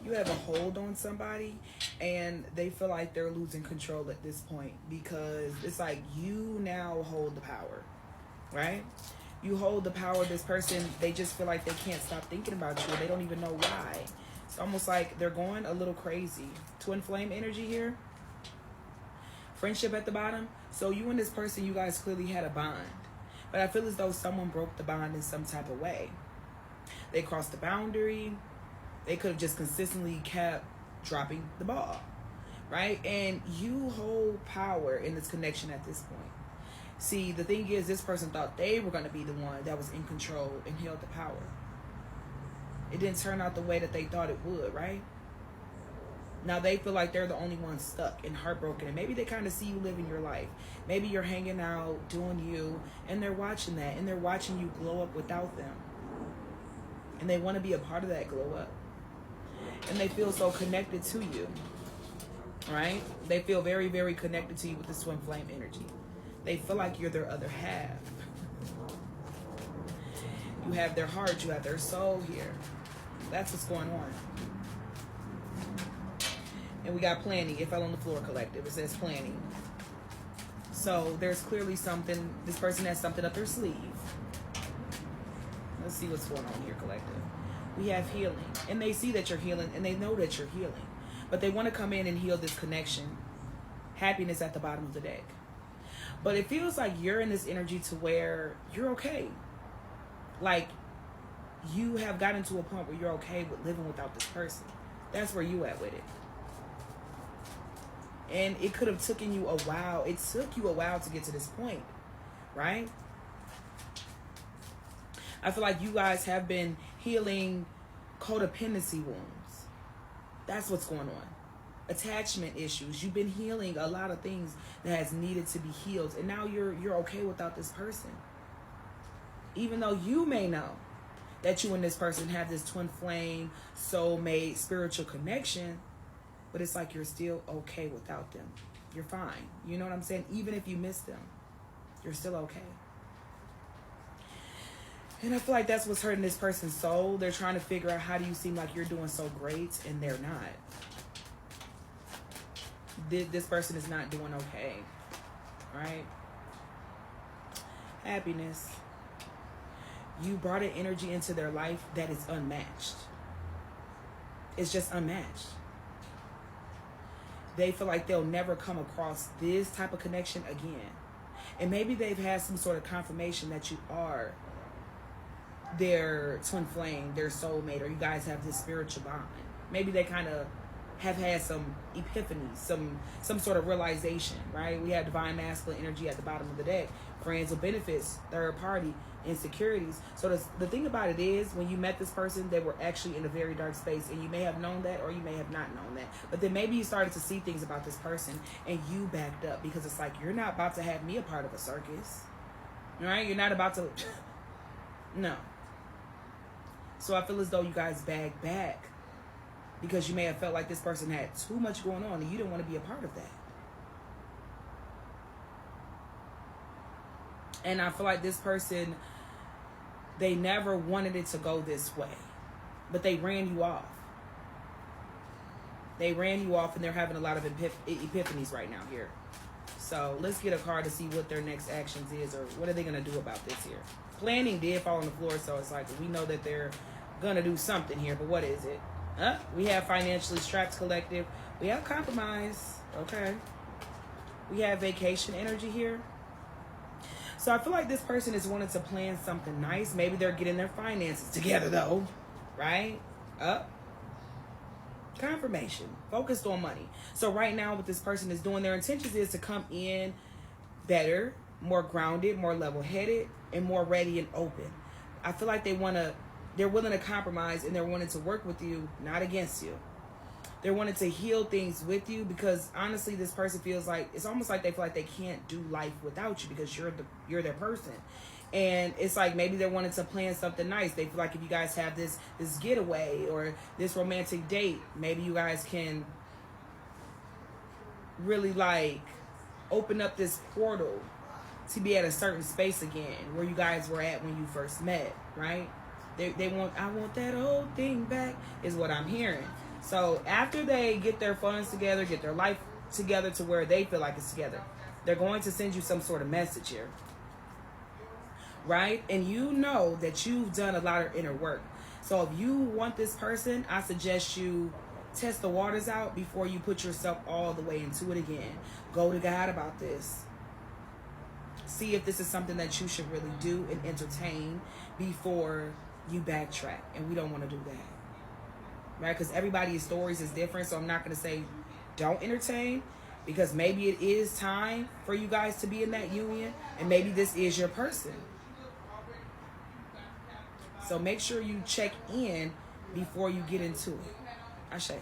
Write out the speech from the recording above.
You have a hold on somebody and they feel like they're losing control at this point because it's like you now hold the power, right? You hold the power of this person. They just feel like they can't stop thinking about you. They don't even know why. It's almost like they're going a little crazy. Twin flame energy here. Friendship at the bottom. So you and this person, you guys clearly had a bond. But I feel as though someone broke the bond in some type of way. They crossed the boundary. They could have just consistently kept dropping the ball, right? And you hold power in this connection at this point. See, the thing is, this person thought they were going to be the one that was in control and held the power. It didn't turn out the way that they thought it would, right? Now they feel like they're the only ones stuck and heartbroken. And maybe they kind of see you living your life. Maybe you're hanging out, doing you, and they're watching that. And they're watching you glow up without them. And they want to be a part of that glow up. And they feel so connected to you, right? They feel very, very connected to you with this twin flame energy. They feel like you're their other half. You have their heart, you have their soul here. That's what's going on. And we got planning. It fell on the floor, collective. It says planning. So there's clearly something, this person has something up their sleeve. Let's see what's going on here, collective. We have healing. And they see that you're healing, and they know that you're healing. But they want to come in and heal this connection. Happiness at the bottom of the deck. But it feels like you're in this energy to where you're okay. Like, you have gotten to a point where you're okay with living without this person. That's where you at with it. And it could have taken you a while. It took you a while to get to this point, right? I feel like you guys have been healing codependency wounds. That's what's going on. Attachment issues. You've been healing a lot of things that has needed to be healed. And now you're okay without this person. Even though you may know that you and this person have this twin flame, soulmate, spiritual connection, but it's like you're still okay without them. You're fine. You know what I'm saying? Even if you miss them, you're still okay. And I feel like that's what's hurting this person's soul. They're trying to figure out, how do you seem like you're doing so great and they're not. This person is not doing okay, right? Happiness. You brought an energy into their life that is unmatched. It's just unmatched. They feel like they'll never come across this type of connection again. And maybe they've had some sort of confirmation that you are their twin flame, their soulmate, or you guys have this spiritual bond. Maybe they kind of have had some epiphanies, some sort of realization, right? We have divine masculine energy at the bottom of the deck. Friends with benefits, third party, insecurities. So the thing about it is, when you met this person, they were actually in a very dark space, and you may have known that or you may have not known that. But then maybe you started to see things about this person and you backed up, because it's like, you're not about to have me a part of a circus, right? You're not about to, no. So I feel as though you guys bagged back because you may have felt like this person had too much going on and you didn't want to be a part of that. And I feel like this person, they never wanted it to go this way, but they ran you off. They ran you off, and they're having a lot of epiphanies right now here. So let's get a card to see what their next actions is, or what are they going to do about this here. Planning did fall on the floor, so it's like we know that they're going to do something here, but what is it? We have financially strapped, collective. We have compromise. Okay. We have vacation energy here. So I feel like this person is wanting to plan something nice. Maybe they're getting their finances together, though. Right? Confirmation. Focused on money. So right now, what this person is doing, their intentions is to come in better, more grounded, more level-headed, and more ready and open. I feel like they're willing to compromise, and they're wanting to work with you, not against you. They're wanting to heal things with you, because honestly, this person feels like, it's almost like they feel like they can't do life without you, because you're their person. And it's like, maybe they're wanting to plan something nice. They feel like if you guys have this getaway or this romantic date, maybe you guys can really like open up this portal to be at a certain space again where you guys were at when you first met, right? They want, I want that old thing back, is what I'm hearing. So after they get their funds together, get their life together to where they feel like it's together, they're going to send you some sort of message here. Right? And you know that you've done a lot of inner work. So if you want this person, I suggest you test the waters out before you put yourself all the way into it again. Go to God about this. See if this is something that you should really do and entertain before you backtrack. And we don't want to do that. Right? Because everybody's stories is different. So I'm not going to say don't entertain, because maybe it is time for you guys to be in that union, and maybe this is your person. So make sure you check in before you get into it. Ashe.